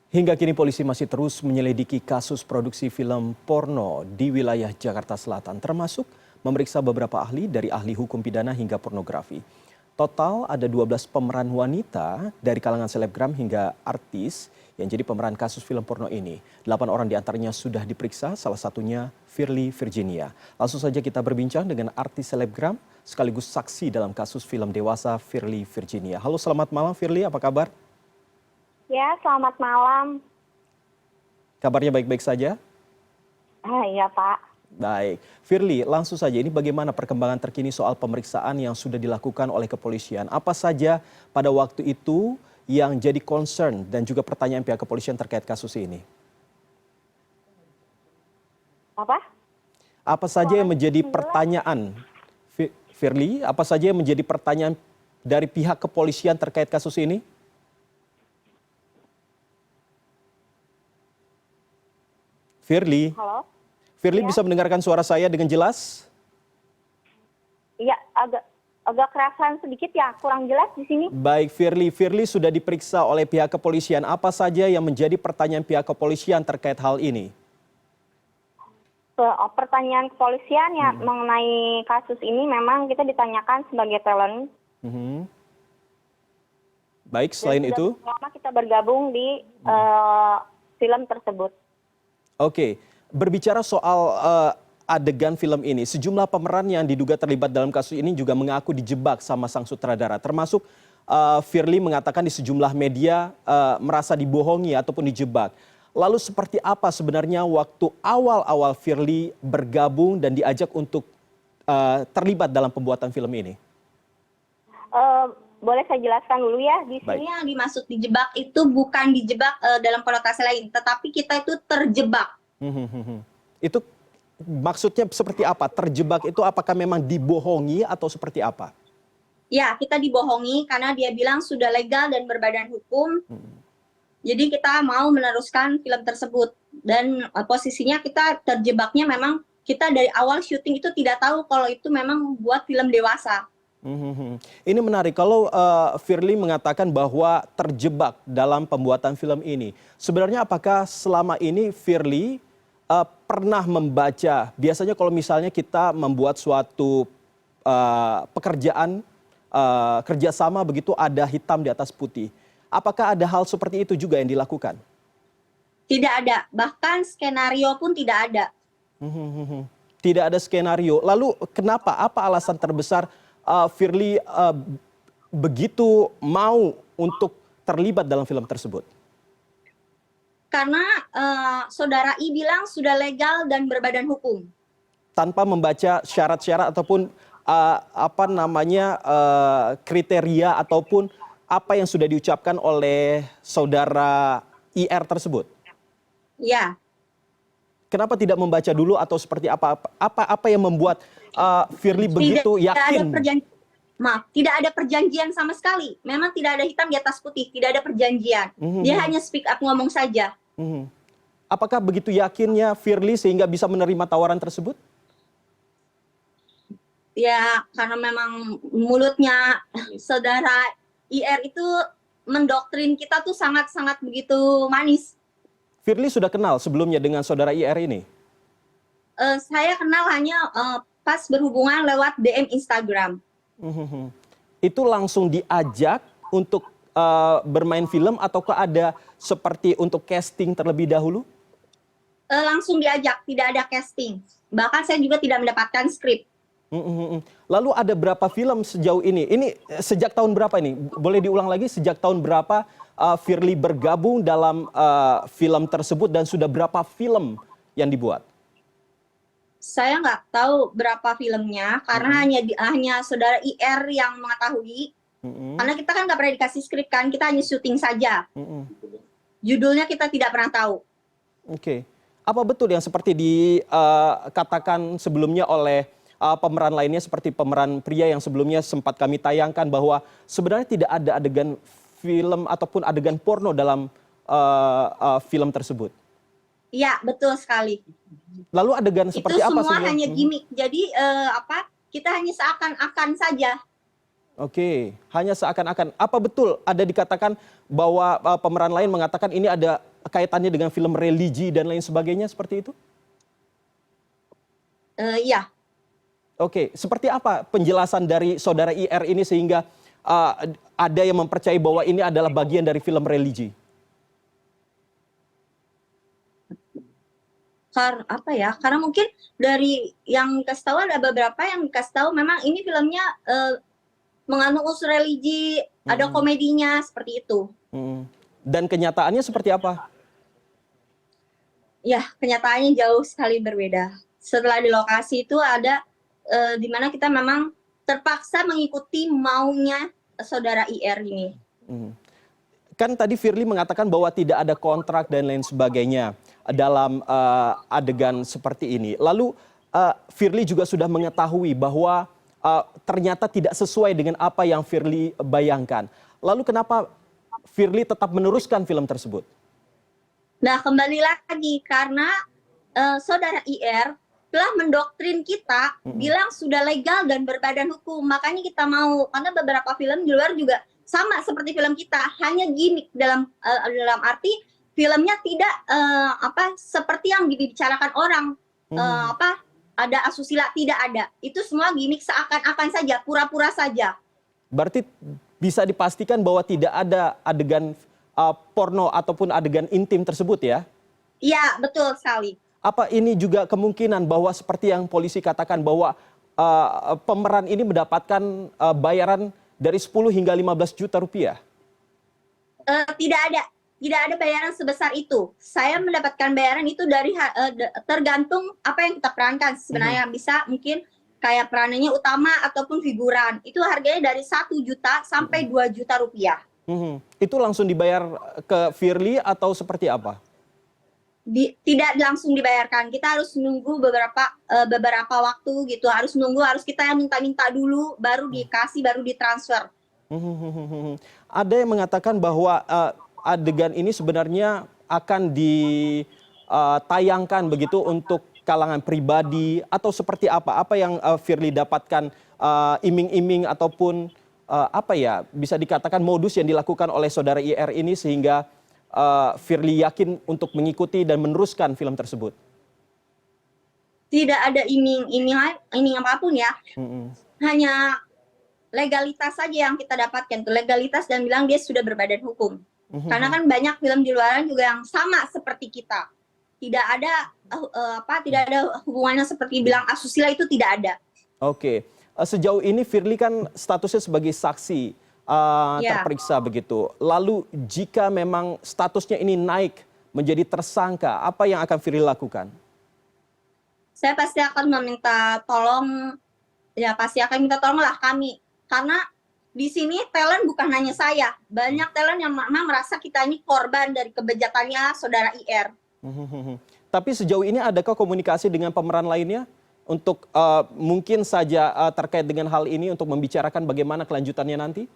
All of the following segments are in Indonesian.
Hingga kini polisi masih terus menyelidiki kasus produksi film porno di wilayah Jakarta Selatan, termasuk memeriksa beberapa ahli dari ahli hukum pidana hingga pornografi. Total ada 12 pemeran wanita dari kalangan selebgram hingga artis yang jadi pemeran kasus film porno ini. 8 orang diantaranya sudah diperiksa, salah satunya Firly Virginia. Langsung saja kita berbincang dengan artis selebgram sekaligus saksi dalam kasus film dewasa Firly Virginia. Halo, selamat malam Firly, apa kabar? Ya, selamat malam. Kabarnya baik-baik saja? Iya, Pak. Baik. Firly, langsung saja ini bagaimana perkembangan terkini soal pemeriksaan yang sudah dilakukan oleh kepolisian? Apa saja pada waktu itu yang jadi concern dan juga pertanyaan pihak kepolisian terkait kasus ini? Apa? Apa saja yang menjadi pertanyaan, Firly? Apa saja yang menjadi pertanyaan dari pihak kepolisian terkait kasus ini? Firly, Halo? Firly Ya. bisa mendengarkan suara saya dengan jelas? Iya, agak kerasan sedikit ya, kurang jelas di sini. Baik, Firly. Firly sudah diperiksa oleh pihak kepolisian. Apa saja yang menjadi pertanyaan pihak kepolisian terkait hal ini? Pertanyaan kepolisian ya mengenai kasus ini memang kita ditanyakan sebagai talent. Mhm. Baik, Dan selain sudah itu, lama kita bergabung di film tersebut. oke. Berbicara soal adegan film ini, sejumlah pemeran yang diduga terlibat dalam kasus ini juga mengaku dijebak sama sang sutradara. Termasuk Firly mengatakan di sejumlah media merasa dibohongi ataupun dijebak. Lalu seperti apa sebenarnya waktu awal-awal Firly bergabung dan diajak untuk terlibat dalam pembuatan film ini? Boleh saya jelaskan dulu ya, di Baik. sini yang dimaksud dijebak itu bukan dijebak dalam konotasi lain, tetapi kita itu terjebak. Itu maksudnya seperti apa? Terjebak itu apakah memang dibohongi atau seperti apa? Ya, kita dibohongi karena dia bilang sudah legal dan berbadan hukum. Jadi kita mau meneruskan film tersebut. Dan posisinya kita terjebaknya memang kita dari awal syuting itu tidak tahu kalau itu memang buat film dewasa. Ini menarik kalau Firly mengatakan bahwa terjebak dalam pembuatan film ini. Sebenarnya apakah selama ini Firly pernah membaca, biasanya kalau misalnya kita membuat suatu pekerjaan kerjasama begitu ada hitam di atas putih. Apakah ada hal seperti itu juga yang dilakukan? Tidak ada, bahkan skenario pun tidak ada. Tidak ada skenario. Lalu kenapa? Apa alasan terbesar Firly begitu mau untuk terlibat dalam film tersebut? Karena saudara I bilang sudah legal dan berbadan hukum. Tanpa membaca syarat-syarat ataupun kriteria ataupun apa yang sudah diucapkan oleh saudara IR tersebut? Ya. Kenapa tidak membaca dulu atau seperti apa? Apa yang membuat Firly begitu yakin? Tidak ada perjanjian sama sekali. Memang tidak ada hitam di atas putih, tidak ada perjanjian. Dia hanya speak up ngomong saja. Apakah begitu yakinnya Firly sehingga bisa menerima tawaran tersebut? Ya, karena memang mulutnya saudara IR itu mendoktrin kita tuh sangat-sangat begitu manis. Firly sudah kenal sebelumnya dengan saudara IR ini? Saya kenal hanya pas berhubungan lewat DM Instagram. Itu langsung diajak untuk bermain film ataukah ada seperti untuk casting terlebih dahulu? Langsung diajak, tidak ada casting. Bahkan saya juga tidak mendapatkan skrip. Lalu ada berapa film sejauh ini? Ini sejak tahun berapa ini? Boleh diulang lagi sejak tahun berapa Firly bergabung dalam film tersebut dan sudah berapa film yang dibuat? Saya nggak tahu berapa filmnya karena hanya saudara IR yang mengetahui. Karena kita kan nggak pernah dikasih skrip kan, kita hanya syuting saja. Judulnya kita tidak pernah tahu. Oke. Apa betul yang seperti dikatakan sebelumnya oleh pemeran lainnya seperti pemeran pria yang sebelumnya sempat kami tayangkan bahwa sebenarnya tidak ada adegan film ataupun adegan porno dalam film tersebut? Iya, betul sekali. Lalu adegan seperti apa? Itu semua hanya gimmick. Jadi kita hanya seakan-akan saja. Oke, hanya seakan-akan. Apa betul ada dikatakan bahwa pemeran lain mengatakan ini ada kaitannya dengan film religi dan lain sebagainya seperti itu? Iya. Oke, seperti apa penjelasan dari saudara IR ini sehingga ada yang mempercayai bahwa ini adalah bagian dari film religi? Apa ya? Karena mungkin dari yang dikasih tahu ada beberapa yang dikasih tahu memang ini filmnya mengandung unsur religi, ada komedinya seperti itu. Dan kenyataannya seperti apa? Ya, kenyataannya jauh sekali berbeda. Setelah di lokasi itu ada di mana kita memang terpaksa mengikuti maunya saudara IR ini. Kan tadi Firly mengatakan bahwa tidak ada kontrak dan lain sebagainya dalam adegan seperti ini. Lalu Firly juga sudah mengetahui bahwa ternyata tidak sesuai dengan apa yang Firly bayangkan. Lalu kenapa Firly tetap meneruskan film tersebut? Nah, kembali lagi karena saudara IR telah mendoktrin kita bilang sudah legal dan berbadan hukum. Makanya kita mau, karena beberapa film di luar juga sama seperti film kita, hanya gimmick dalam arti filmnya tidak seperti yang dibicarakan orang, ada asusila, tidak ada. Itu semua gimmick seakan-akan saja, pura-pura saja. Berarti bisa dipastikan bahwa tidak ada adegan porno ataupun adegan intim tersebut ya? Iya, betul sekali. Apa ini juga kemungkinan bahwa seperti yang polisi katakan bahwa pemeran ini mendapatkan bayaran dari 10 hingga 15 juta rupiah? Tidak ada bayaran sebesar itu. Saya mendapatkan bayaran itu dari tergantung apa yang kita perankan. Sebenarnya bisa mungkin kayak peranannya utama ataupun figuran. Itu harganya dari 1 juta sampai 2 juta rupiah. Itu langsung dibayar ke Firly atau seperti apa? Tidak langsung dibayarkan. Kita harus nunggu beberapa waktu gitu. Harus kita yang minta-minta dulu, baru dikasih, baru ditransfer. Ada yang mengatakan bahwa adegan ini sebenarnya akan ditayangkan begitu untuk kalangan pribadi atau seperti apa? Apa yang Firly dapatkan iming-iming ataupun bisa dikatakan modus yang dilakukan oleh saudara IR ini sehingga Firly yakin untuk mengikuti dan meneruskan film tersebut? Tidak ada iming apapun ya. Hanya legalitas saja yang kita dapatkan. Legalitas dan bilang dia sudah berbadan hukum. Karena kan banyak film di luar juga yang sama seperti kita. Tidak ada hubungannya seperti bilang asusila, itu tidak ada. Oke. Sejauh ini Firly kan statusnya sebagai saksi terperiksa begitu. Lalu jika memang statusnya ini naik menjadi tersangka, apa yang akan Firly lakukan? Saya pasti akan meminta tolong, pasti akan minta tolong lah kami. Karena di sini talent bukan hanya saya, banyak talent yang memang merasa kita ini korban dari kebejatannya saudara IR. Tapi sejauh ini adakah komunikasi dengan pemeran lainnya untuk mungkin saja terkait dengan hal ini untuk membicarakan bagaimana kelanjutannya nanti?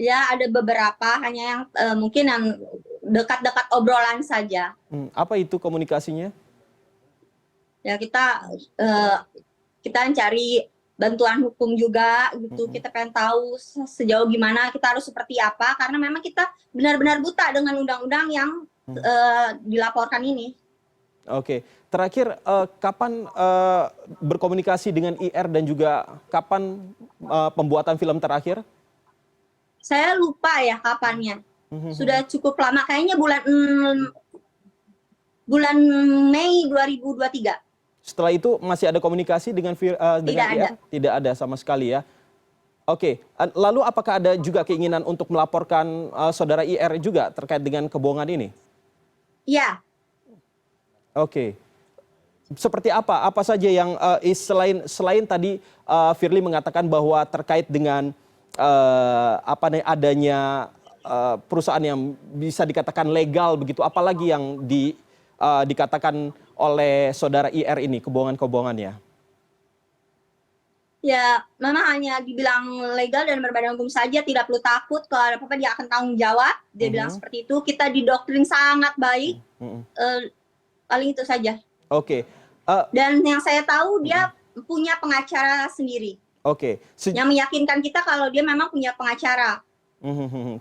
Ya, ada beberapa, hanya yang mungkin yang dekat-dekat obrolan saja. Apa itu komunikasinya? Ya, kita mencari bantuan hukum juga gitu. Kita pengen tahu sejauh gimana kita harus seperti apa, karena memang kita benar-benar buta dengan undang-undang yang dilaporkan ini. Oke, terakhir kapan berkomunikasi dengan IR dan juga kapan pembuatan film terakhir? Saya lupa ya kapannya. Sudah cukup lama, kayaknya bulan Mei 2023. Setelah itu masih ada komunikasi dengan IR? Tidak ada sama sekali ya. Oke, lalu apakah ada juga keinginan untuk melaporkan saudara IR juga terkait dengan kebohongan ini? Iya. Oke. Seperti apa? Apa saja yang selain tadi Firly mengatakan bahwa terkait dengan adanya perusahaan yang bisa dikatakan legal begitu, apalagi yang dikatakan oleh saudara IR ini kebohongan-kebohongannya? Ya, memang hanya dibilang legal dan berbadan hukum saja, tidak perlu takut kalau ada apa-apa dia akan tanggung jawab. Dia bilang seperti itu. Kita didoktrin sangat baik. Paling itu saja. Oke. Dan yang saya tahu dia punya pengacara sendiri. Oke. Yang meyakinkan kita kalau dia memang punya pengacara.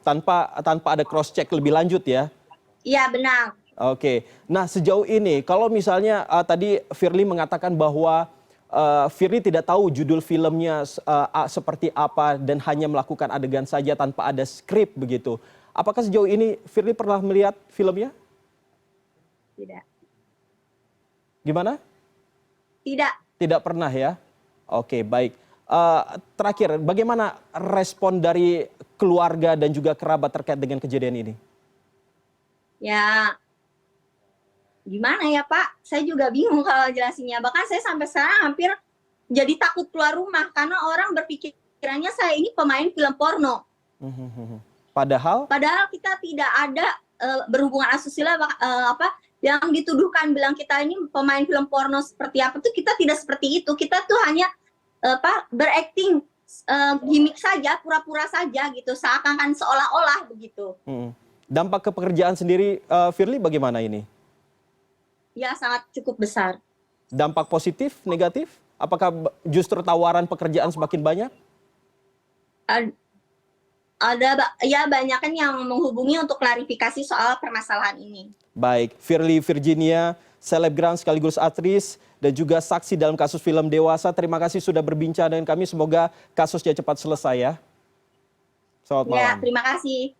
Tanpa ada cross check lebih lanjut ya? Iya benar. Oke. Nah, sejauh ini kalau misalnya tadi Firly mengatakan bahwa Firly tidak tahu judul filmnya seperti apa dan hanya melakukan adegan saja tanpa ada skrip begitu. Apakah sejauh ini Firly pernah melihat filmnya? Tidak. Gimana? Tidak. Tidak pernah ya? Oke, baik. Terakhir, bagaimana respon dari keluarga dan juga kerabat terkait dengan kejadian ini? Ya, gimana ya Pak? Saya juga bingung kalau jelasinnya. Bahkan saya sampai sekarang hampir jadi takut keluar rumah karena orang berpikirannya saya ini pemain film porno. Padahal kita tidak ada berhubungan asusila yang dituduhkan bilang kita ini pemain film porno seperti apa tuh kita tidak seperti itu. Kita tuh hanya berakting gimmick saja, pura-pura saja gitu, seakan-akan seolah-olah begitu. dampak ke pekerjaan sendiri, Firly bagaimana ini? Ya sangat cukup besar. Dampak positif, negatif? Apakah justru tawaran pekerjaan semakin banyak? Ya banyak kan yang menghubungi untuk klarifikasi soal permasalahan ini. Baik, Firly Virginia, selebgram sekaligus aktris dan juga saksi dalam kasus film Dewasa. Terima kasih sudah berbincang dengan kami. Semoga kasusnya cepat selesai ya. Selamat malam. Ya, terima kasih.